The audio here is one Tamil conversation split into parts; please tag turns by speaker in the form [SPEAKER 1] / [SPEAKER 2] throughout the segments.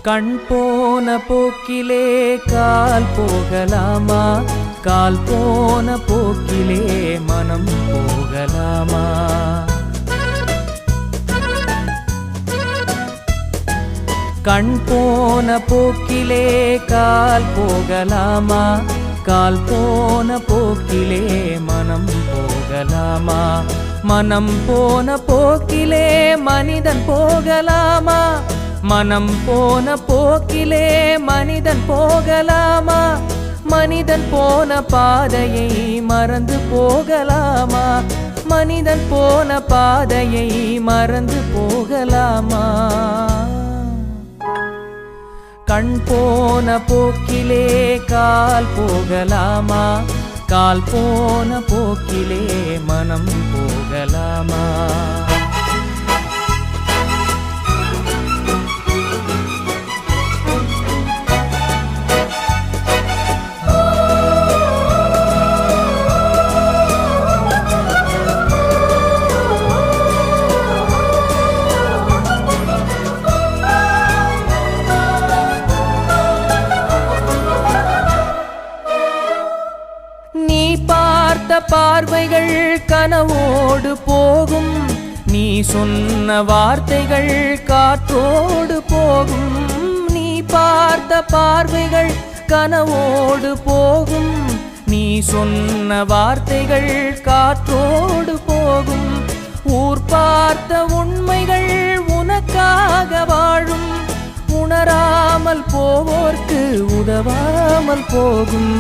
[SPEAKER 1] கண் போன போக்கிலே கால் போகலாமா, கால் போன போக்கிலே மனம் போகலாமா? கண் போன போக்கிலே கால் போகலாமா, கால் போன போக்கிலே மனம் போகலாமா? மனம் போன போக்கிலே மனிதன் போகலாமா, மனம் போன போக்கிலே மனிதன் போகலாமா? மனிதன் போன பாதையை மறந்து போகலாமா, மனிதன் போன பாதையை மறந்து போகலாமா? கண் போன போக்கிலே கால் போகலாமா, கால் போன போக்கிலே மனம் போகலாமா? பார்வைகள் கனவோடு போகும், நீ சொன்ன வார்த்தைகள் காற்றோடு போகும். நீ பார்த்த பார்வைகள் கனவோடு போகும், நீ சொன்ன வார்த்தைகள் காற்றோடு போகும். ஊர் பார்த்த உண்மைகள் உனக்காக வாழும், உணராமல் போவோர்க்கு உதவாமல் போகும்,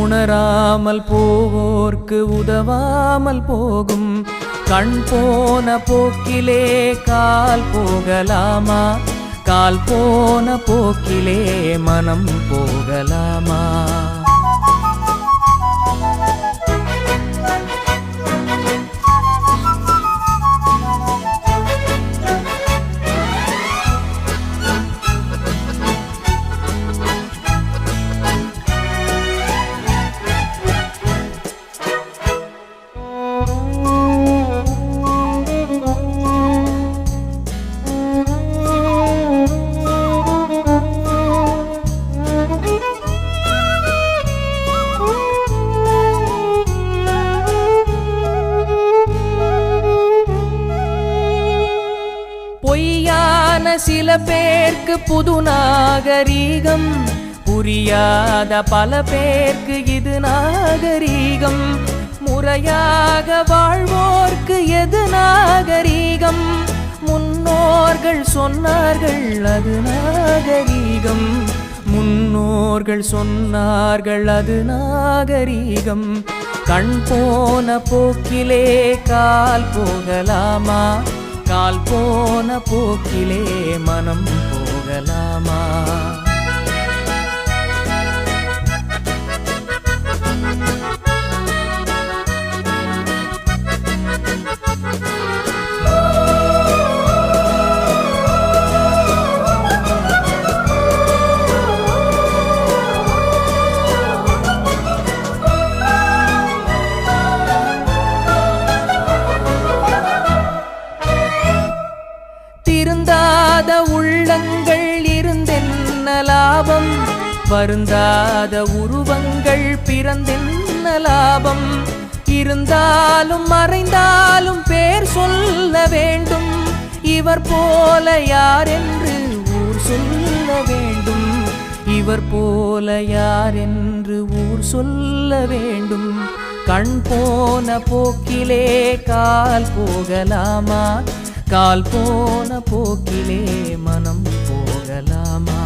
[SPEAKER 1] உணராமல் போவோர்க்கு உதவாமல் போகும். கண் போன போக்கிலே கால் போகலாமா, கால் போன போக்கிலே மனம் போகலாமா? பொய்யான சில பேர்க்கு புது நாகரீகம், புரியாத பல பேர்க்கு இது நாகரீகம். முறையாக வாழ்வோர்க்கு எது நாகரீகம்? முன்னோர்கள் சொன்னார்கள் அது நாகரீகம், முன்னோர்கள் சொன்னார்கள் அது நாகரீகம். கண் போன போக்கிலே கால் போகலாமா, கால் போன போக்கிலே மனம் போகலாமா? திருந்தாத உள்ளங்கள் இருந்தென்ன லாபம், வருந்தாத உருவங்கள் பிறந்தென்ன லாபம்? இருந்தாலும் மறைந்தாலும் பேர் சொல்ல வேண்டும், இவர் போல யார் என்று ஊர் சொல்ல வேண்டும், இவர் போல யார் என்று ஊர் சொல்ல வேண்டும். கண் போன போக்கிலே கால் போகலாமா? கால் போன போக்கிலே மனம் போகலாமா?